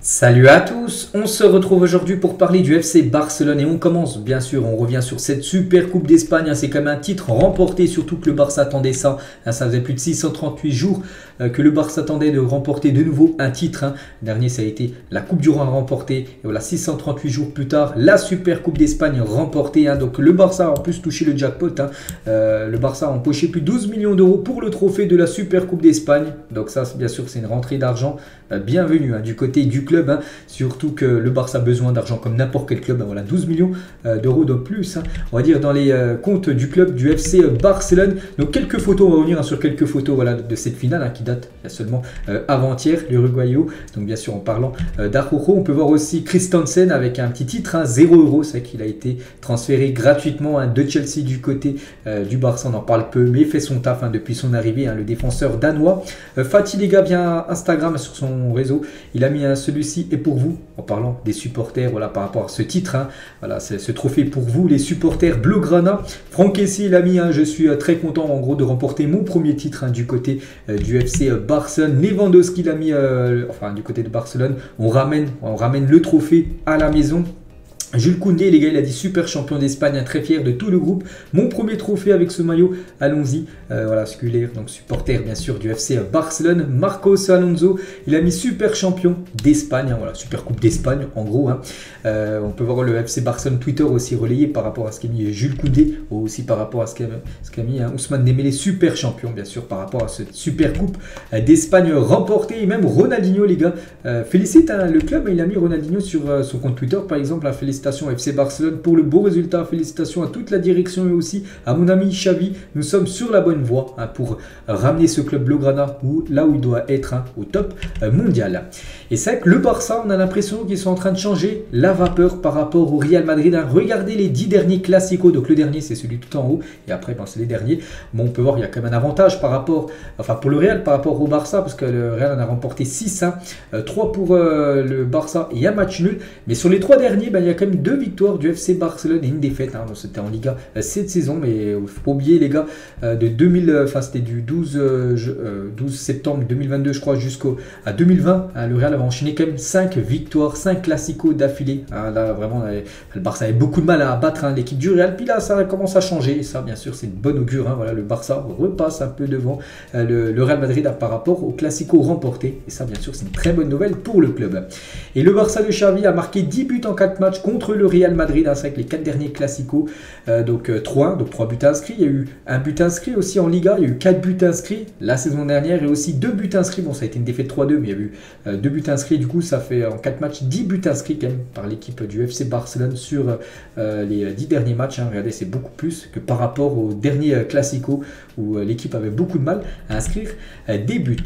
Salut à tous, on se retrouve aujourd'hui pour parler du FC Barcelone et on commence bien sûr, on revient sur cette super coupe d'Espagne, c'est quand même un titre remporté, surtout que le Barça attendait ça, ça faisait plus de 638 jours que le Barça attendait de remporter de nouveau un titre, Le dernier ça a été la Coupe du Roi remportée, et voilà 638 jours plus tard, la super coupe d'Espagne remportée, donc le Barça a en plus touché le jackpot, le Barça a empoché plus de 12 millions d'euros pour le trophée de la super coupe d'Espagne, donc ça bien sûr c'est une rentrée d'argent bienvenue du côté du club, surtout que le Barça a besoin d'argent comme n'importe quel club, voilà 12 millions d'euros de plus, on va dire dans les comptes du club du FC Barcelone. Donc quelques photos, on va revenir sur quelques photos de cette finale qui date il y a seulement avant-hier, l'Uruguayo. Donc bien sûr en parlant d'Araujo, on peut voir aussi Christensen avec un petit titre, 0 €, c'est qu'il a été transféré gratuitement de Chelsea du côté du Barça, on en parle peu mais il fait son taf depuis son arrivée, le défenseur danois. Fatih les gars, via Instagram sur son réseau, il a mis celui-ci est pour vous, en parlant des supporters, voilà, par rapport à ce titre, voilà, c'est ce trophée pour vous, les supporters Blaugrana. Franck Kessie, il a mis, je suis très content en gros de remporter mon premier titre du côté du FC Barcelone. Lewandowski l'a mis, enfin du côté de Barcelone, on ramène le trophée à la maison. Jules Koundé, les gars, il a dit super champion d'Espagne, très fier de tout le groupe. Mon premier trophée avec ce maillot, allons-y. Voilà, sculaire, donc supporter bien sûr du FC Barcelone. Marcos Alonso, il a mis super champion d'Espagne, voilà, super coupe d'Espagne en gros. On peut voir le FC Barcelone Twitter aussi relayé par rapport à ce qu'a mis Jules Koundé, aussi par rapport à ce qu'a mis Ousmane Dembélé, super champion bien sûr par rapport à cette super coupe d'Espagne remportée. Et même Ronaldinho, les gars, félicite le club, il a mis Ronaldinho sur son compte Twitter par exemple, félicitations à FC Barcelone pour le beau résultat, félicitations à toute la direction et aussi à mon ami Xavi. Nous sommes sur la bonne voie pour ramener ce club Blaugrana là où il doit être, au top mondial. Et c'est vrai que le Barça, on a l'impression qu'ils sont en train de changer la vapeur par rapport au Real Madrid. Regardez les 10 derniers classicos, donc le dernier c'est celui tout en haut et après c'est les derniers. Bon, on peut voir il y a quand même un avantage par rapport, enfin pour le Real par rapport au Barça, parce que le Real en a remporté 6, 3 pour le Barça et un match nul. Mais sur les 3 derniers, il y a quand même 2 victoires du FC Barcelone et une défaite. C'était en Liga cette saison, mais il ne faut pas oublier les gars, de 2000, c'était du 12 septembre 2022 je crois jusqu'à 2020, le Real avait enchaîné quand même 5 victoires, 5 classicos d'affilée. Là vraiment le Barça avait beaucoup de mal à battre l'équipe du Real, puis là ça commence à changer et ça bien sûr c'est une bonne augure, voilà, le Barça repasse un peu devant le Real Madrid par rapport aux classicos remportés et ça bien sûr c'est une très bonne nouvelle pour le club. Et le Barça de Xavi a marqué 10 buts en 4 matchs contre le Real Madrid, c'est avec les 4 derniers classicos, donc 3 buts inscrits. Il y a eu un but inscrit aussi en Liga, il y a eu 4 buts inscrits la saison dernière et aussi 2 buts inscrits. Bon, ça a été une défaite 3-2, mais il y a eu 2 buts inscrits, du coup ça fait en 4 matchs 10 buts inscrits quand même par l'équipe du FC Barcelone sur les 10 derniers matchs. Regardez, c'est beaucoup plus que par rapport au dernier classico où l'équipe avait beaucoup de mal à inscrire des buts.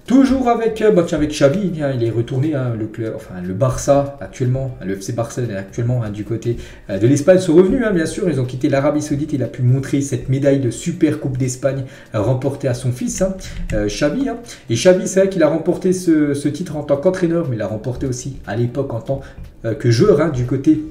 Toujours avec Xavi, il est retourné, le Barça actuellement, le FC Barcelone est actuellement du côté de l'Espagne, sont revenus bien sûr, ils ont quitté l'Arabie Saoudite, il a pu montrer cette médaille de super coupe d'Espagne remportée à son fils, Xavi. Et Xavi, c'est vrai qu'il a remporté ce titre en tant qu'entraîneur, mais il l'a remporté aussi à l'époque en tant que joueur du côté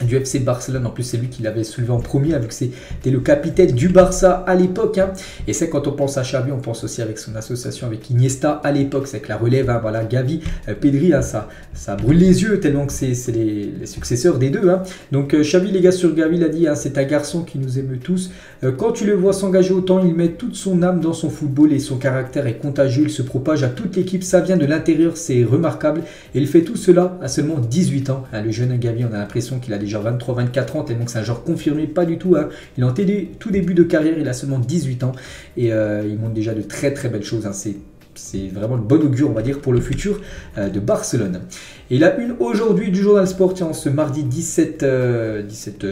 du FC Barcelone. En plus c'est lui qui l'avait soulevé en premier, vu que c'était le capitaine du Barça à l'époque, et c'est quand on pense à Xavi, on pense aussi avec son association avec Iniesta à l'époque, c'est que la relève, voilà, Gavi, Pedri, ça brûle les yeux tellement que c'est les successeurs des deux, Donc Xavi, les gars, sur Gavi, il a dit, c'est un garçon qui nous émeut tous, quand tu le vois s'engager autant, il met toute son âme dans son football et son caractère est contagieux, il se propage à toute l'équipe, ça vient de l'intérieur, c'est remarquable, et il fait tout cela à seulement 18 ans, le jeune Gavi, on a l'impression qu'il a déjà 23-24 ans, tellement que c'est un joueur confirmé, pas du tout, il est en tout début de carrière, il a seulement 18 ans et il montre déjà de très très belles choses, c'est vraiment le bon augure, on va dire, pour le futur de Barcelone. Et la une aujourd'hui du journal Sport, ce mardi 17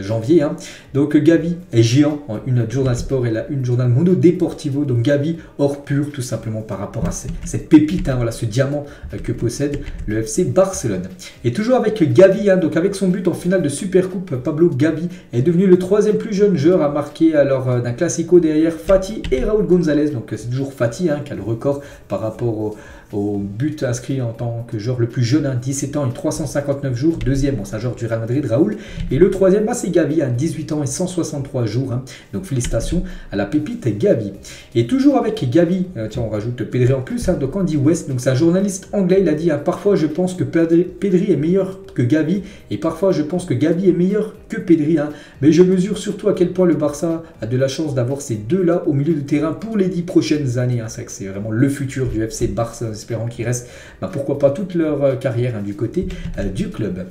janvier. Donc Gavi est géant en une journal Sport et la une journal Mundo Deportivo. Donc Gavi hors pur, tout simplement par rapport à cette pépite, voilà, ce diamant que possède le FC Barcelone. Et toujours avec Gavi, donc avec son but en finale de Supercoupe, Pablo Gavi est devenu le 3e plus jeune joueur à marquer lors d'un classico derrière Fatih et Raúl González. Donc c'est toujours Fatih qui a le record par rapport au but inscrit en tant que joueur le plus jeune, 17 ans et 359 jours. Deuxième, bon, c'est un joueur du Real Madrid, Raoul. Et le troisième, c'est Gavi, 18 ans et 163 jours. Donc félicitations à la pépite Gavi. Et toujours avec Gavi, tiens, on rajoute Pedri en plus, donc Andy West, donc c'est un journaliste anglais, il a dit parfois je pense que Pedri est meilleur que Gavi et parfois je pense que Gavi est meilleur que Pedri, mais je mesure surtout à quel point le Barça a de la chance d'avoir ces deux-là au milieu de terrain pour les 10 prochaines années. C'est vrai que c'est vraiment le futur du FC Barça, en espérant qu'ils restent, pourquoi pas toute leur carrière du côté du club.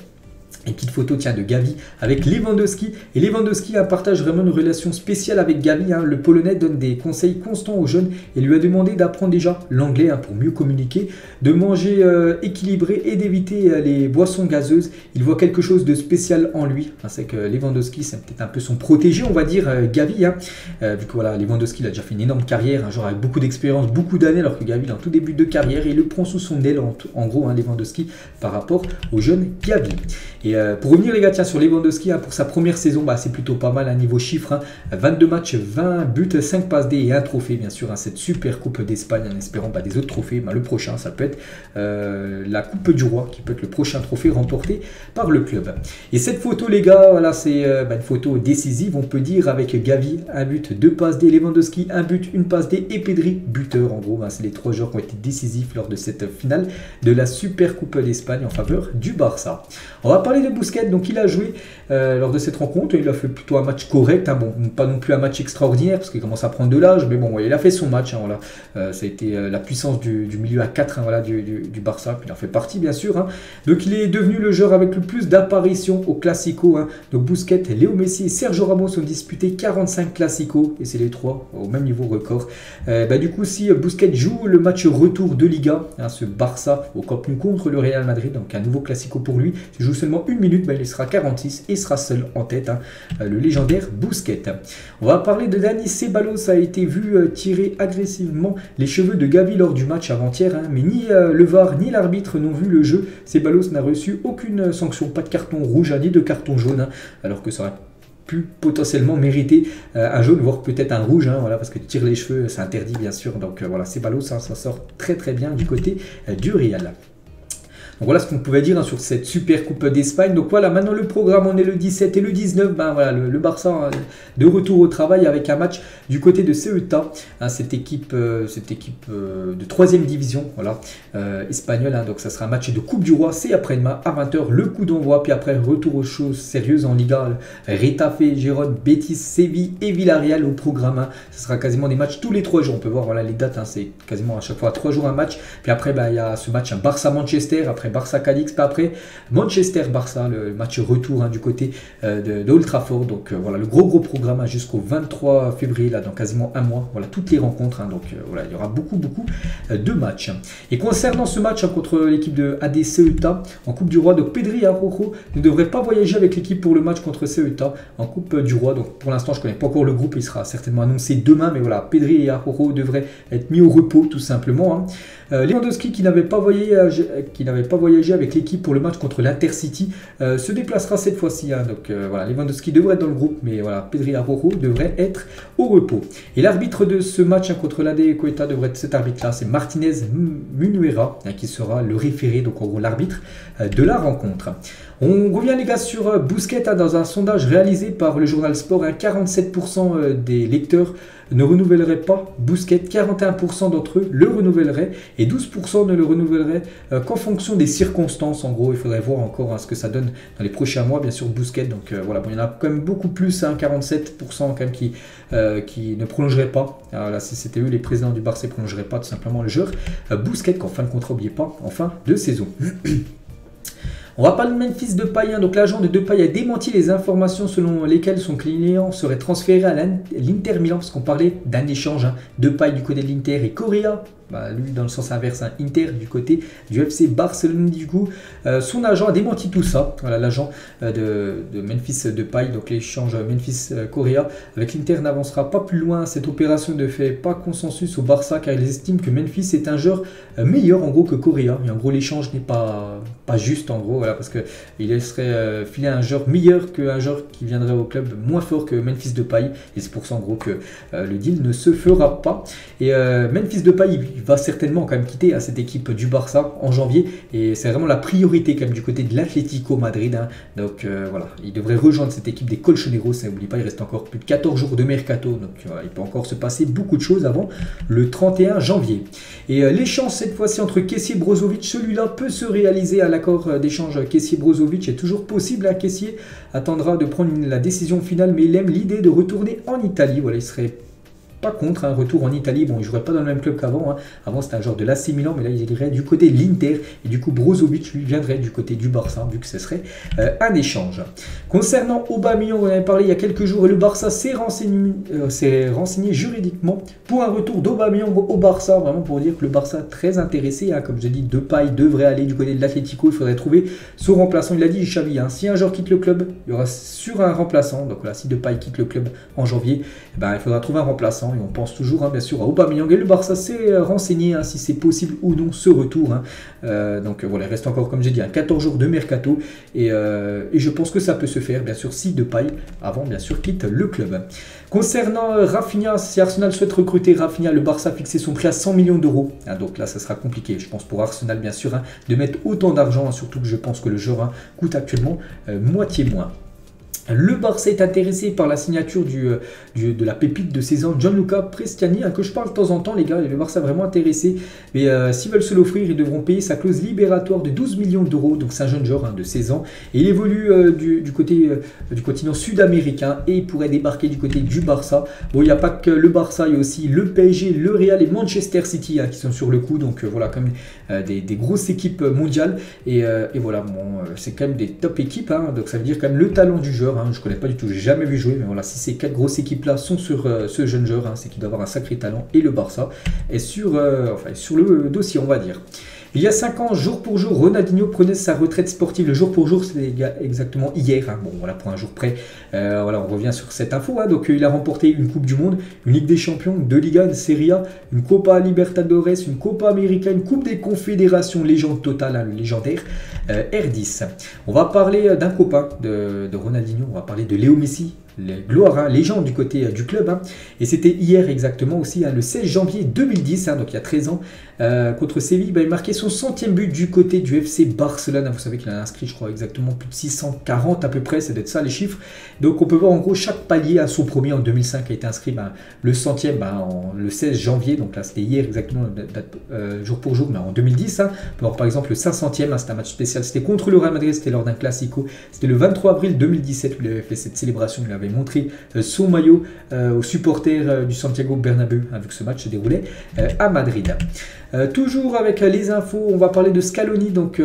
Une petite photo de Gavi avec Lewandowski. Et Lewandowski partage vraiment une relation spéciale avec Gavi. Le Polonais donne des conseils constants aux jeunes et lui a demandé d'apprendre déjà l'anglais pour mieux communiquer, de manger équilibré et d'éviter les boissons gazeuses. Il voit quelque chose de spécial en lui. C'est que Lewandowski, c'est peut-être un peu son protégé, on va dire, Gavi. Vu que voilà, Lewandowski il a déjà fait une énorme carrière, un joueur avec beaucoup d'expérience, beaucoup d'années, alors que Gavi il est en tout début de carrière et il le prend sous son aile, en gros, Lewandowski, par rapport au jeune Gavi. Et pour revenir les gars, sur Lewandowski, pour sa première saison, c'est plutôt pas mal, niveau chiffre. 22 matchs, 20 buts, 5 passes D et un trophée, bien sûr, cette super coupe d'Espagne, en espérant des autres trophées. Le prochain, ça peut être la coupe du roi, qui peut être le prochain trophée remporté par le club. Et cette photo, les gars, voilà, c'est une photo décisive, on peut dire, avec Gavi, un but, 2 passes D, Lewandowski, un but, une passe D et Pedri, buteur. En gros, c'est les 3 joueurs qui ont été décisifs lors de cette finale de la super coupe d'Espagne en faveur du Barça. On va parler de Busquets, donc il a joué lors de cette rencontre, il a fait plutôt un match correct, bon, pas non plus un match extraordinaire parce qu'il commence à prendre de l'âge, mais bon, il a fait son match, voilà. Ça a été la puissance du milieu à 4 voilà, du Barça, puis il en fait partie bien sûr. Donc il est devenu le joueur avec le plus d'apparitions au Classico. Donc Busquets, Léo Messi et Sergio Ramos ont disputé 45 Classicos et c'est les 3 au même niveau record. Du coup, si Busquets joue le match retour de Liga, ce Barça au Camp Nou contre le Real Madrid, donc un nouveau Classico pour lui, s'il joue seulement une minute, il sera 46 et sera seul en tête, le légendaire Busquets. On va parler de Dani Ceballos, a été vu tirer agressivement les cheveux de Gavi lors du match avant-hier, mais ni le VAR ni l'arbitre n'ont vu le jeu. Ceballos n'a reçu aucune sanction, pas de carton rouge ni de carton jaune, alors que ça aurait pu potentiellement mériter un jaune, voire peut-être un rouge, voilà, parce que tirer les cheveux, c'est interdit bien sûr. Donc voilà, Ceballos, ça sort très très bien du côté du Real. Donc voilà ce qu'on pouvait dire sur cette super coupe d'Espagne. Donc voilà, maintenant le programme, on est le 17 et le 19. Voilà, le Barça de retour au travail avec un match du côté de Ceuta, cette équipe de 3e division, voilà, espagnole. Donc ça sera un match de Coupe du Roi, c'est après-demain à 20 h le coup d'envoi. Puis après, retour aux choses sérieuses en Liga, Retafe, Gérone, Betis, Séville et Villarreal au programme. Ce sera quasiment des matchs tous les 3 jours. On peut voir voilà, les dates, c'est quasiment à chaque fois 3 jours un match. Puis après, il y a ce match Barça-Manchester, après Barça-Cadix, puis après Manchester-Barça, le match retour du côté de Old Trafford. Donc voilà, le gros programme jusqu'au 23 février, là, dans quasiment un mois. Voilà, toutes les rencontres. Donc voilà, il y aura beaucoup de matchs. Et concernant ce match contre l'équipe de AD Ceuta en Coupe du Roi, donc Pedri Araujo ne devrait pas voyager avec l'équipe pour le match contre Ceuta en Coupe du Roi. Donc pour l'instant, je ne connais pas encore le groupe, il sera certainement annoncé demain, mais voilà, Pedri et Araujo devraient être mis au repos tout simplement. Lewandowski qui n'avait pas voyagé avec l'équipe pour le match contre l'Intercity se déplacera cette fois-ci. Donc voilà, Lewandowski devrait être dans le groupe, mais voilà, Pedri Araujo devrait être au repos. Et l'arbitre de ce match contre l'AD Ceuta devrait être cet arbitre-là, c'est Martinez Munuera, qui sera le référé, donc en gros l'arbitre de la rencontre. On revient les gars sur Busquets, dans un sondage réalisé par le journal Sport, 47% des lecteurs ne renouvelleraient pas Busquets, 41% d'entre eux le renouvelleraient et 12% ne le renouvelleraient qu'en fonction des circonstances. En gros, il faudrait voir encore ce que ça donne dans les prochains mois, bien sûr, Busquets. Donc voilà, bon, il y en a quand même beaucoup plus, 47% quand même qui ne prolongeraient pas. Alors là, si c'était eux les présidents du Barça, ils ne prolongeraient pas tout simplement le joueur Busquets, qu'en fin de contrat, n'oubliez pas, en fin de saison. On va parler de Memphis Depay, donc l'agent de Depay a démenti les informations selon lesquelles son client serait transféré à l'Inter Milan, parce qu'on parlait d'un échange, Depay du côté de l'Inter et Correa, lui dans le sens inverse, Inter du côté du FC Barcelone. Du coup, son agent a démenti tout ça. Voilà, l'agent de Memphis Depay, donc l'échange Memphis-Correa avec l'Inter n'avancera pas plus loin. Cette opération ne fait pas consensus au Barça car ils estiment que Memphis est un joueur meilleur en gros que Correa. Et en gros, l'échange n'est pas juste en gros, voilà, parce qu'il laisserait filer un joueur meilleur qu'un joueur qui viendrait au club moins fort que Memphis Depay. Et c'est pour ça en gros que le deal ne se fera pas. Et Memphis Depay il va certainement quand même quitter cette équipe du Barça en janvier. Et c'est vraiment la priorité quand même du côté de l'Atlético Madrid. Donc voilà, il devrait rejoindre cette équipe des Colchoneros. N'oublie pas, il reste encore plus de 14 jours de mercato. Donc il peut encore se passer beaucoup de choses avant le 31 janvier. Et l'échange cette fois-ci entre Kessié et Brozovic, celui-là peut se réaliser à l'accord d'échange Kessié-Brozovic. Est toujours possible. Kessié attendra de prendre la décision finale, mais il aime l'idée de retourner en Italie. Voilà, il serait pas contre un retour en Italie. Bon, il ne jouerait pas dans le même club qu'avant. Avant, c'était un joueur de l'AC Milan, mais là, il irait du côté de l'Inter. Et du coup, Brozovic, lui, viendrait du côté du Barça, vu que ce serait un échange. Concernant Aubameyang, on en avait parlé il y a quelques jours, et le Barça s'est renseigné juridiquement pour un retour d'Aubameyang au Barça. Vraiment pour dire que le Barça est très intéressé. Comme je dis, Depay devrait aller du côté de l'Atlético. Il faudrait trouver son remplaçant. Il a dit, Xavi, si un joueur quitte le club, il y aura sur un remplaçant. Donc voilà, si Depay quitte le club en janvier, il faudra trouver un remplaçant. Et on pense toujours bien sûr à Aubameyang, et le Barça s'est renseigné si c'est possible ou non ce retour. Donc voilà, il reste encore, comme j'ai dit, 14 jours de mercato, et je pense que ça peut se faire bien sûr si Depay avant bien sûr quitte le club. Concernant Rafinha, si Arsenal souhaite recruter Rafinha, le Barça a fixé son prix à 100 millions d'euros. Donc là ça sera compliqué, je pense, pour Arsenal bien sûr, de mettre autant d'argent, surtout que je pense que le joueur coûte actuellement moitié moins. Le Barça est intéressé par la signature de la pépite de 16 ans, Gianluca Prestiani, que je parle de temps en temps, les gars. Le Barça est vraiment intéressé. Mais s'ils veulent se l'offrir, ils devront payer sa clause libératoire de 12 millions d'euros. Donc c'est un jeune joueur de 16 ans. Et il évolue du côté du continent sud-américain. Et il pourrait débarquer du côté du Barça. Bon, il n'y a pas que le Barça, il y a aussi le PSG, le Real et Manchester City qui sont sur le coup. Donc voilà, comme des grosses équipes mondiales. Et voilà, bon, c'est quand même des top équipes. Donc ça veut dire quand même le talent du joueur. Je ne connais pas du tout, j'ai jamais vu jouer, mais voilà, si ces 4 grosses équipes là sont sur ce jeune joueur, c'est qu'il doit avoir un sacré talent, et le Barça est sur le dossier, on va dire. Il y a 5 ans, jour pour jour, Ronaldinho prenait sa retraite sportive. Le jour pour jour, c'était exactement hier. Bon, voilà, pour un jour près. Voilà, on revient sur cette info. Donc, il a remporté une Coupe du Monde, une Ligue des Champions, 2 Ligas, une Serie A, une Copa Libertadores, une Copa América, une Coupe des Confédérations, légende totale, le légendaire R10. On va parler d'un copain de Ronaldinho. On va parler de Léo Messi. Gloire, légende du côté du club. Et c'était hier exactement aussi, le 16 janvier 2010, donc il y a 13 ans, contre Séville. Il marquait son 100e but du côté du FC Barcelone. Vous savez qu'il a inscrit, je crois, exactement plus de 640 à peu près, c'est d'être ça les chiffres. Donc on peut voir en gros chaque palier. Son premier en 2005 a été inscrit, le 100e le 16 janvier, donc là c'était hier exactement, jour pour jour, mais en 2010. On peut voir par exemple le 500e, c'était un match spécial, c'était contre le Real Madrid, c'était lors d'un Classico. C'était le 23 avril 2017 où il avait fait cette célébration, il avait montré son maillot aux supporters du Santiago Bernabéu, vu que ce match se déroulait à Madrid. Toujours avec les infos, on va parler de Scaloni, donc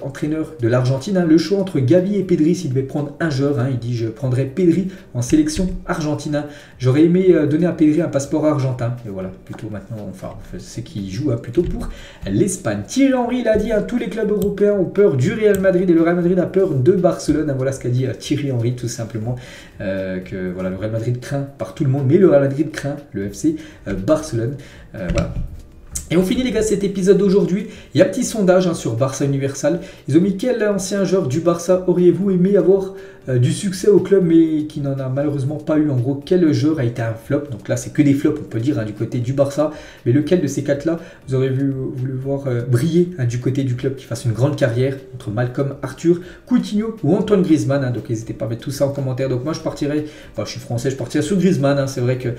entraîneur de l'Argentine. Le choix entre Gavi et Pedri, s'il devait prendre un joueur, il dit: je prendrais Pedri en sélection argentine. J'aurais aimé donner à Pedri un passeport argentin. Et voilà, plutôt maintenant, c'est qu'il joue plutôt pour l'Espagne. Thierry Henry l'a dit, tous les clubs européens ont peur du Real Madrid et le Real Madrid a peur de Barcelone. Voilà ce qu'a dit Thierry Henry, tout simplement. Que voilà, le Real Madrid craint par tout le monde, mais le Real Madrid craint le FC Barcelone. Voilà. Et on finit les gars cet épisode d'aujourd'hui. Il y a un petit sondage sur Barça Universal. Ils ont mis: quel ancien joueur du Barça auriez-vous aimé avoir du succès au club mais qui n'en a malheureusement pas eu? En gros, quel joueur a été un flop? Donc là c'est que des flops, on peut dire, du côté du Barça. Mais lequel de ces 4 là vous aurez voulu voir briller du côté du club, qui fasse une grande carrière, entre Malcolm, Arthur, Coutinho ou Antoine Griezmann? Donc n'hésitez pas à mettre tout ça en commentaire. Donc moi je partirais, je suis français, je partirais sur Griezmann. C'est vrai que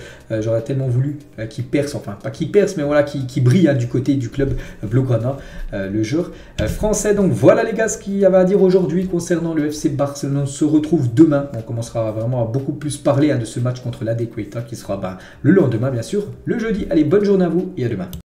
j'aurais tellement voulu qu'il perce, enfin pas qu'il perce, mais voilà, qui brille du côté du club Blaugrana, le joueur français. Donc voilà les gars ce qu'il y avait à dire aujourd'hui concernant le FC Barcelone. On se retrouve demain, on commencera vraiment à beaucoup plus parler de ce match contre l'AD Quetta qui sera le lendemain bien sûr, le jeudi. Allez, bonne journée à vous et à demain.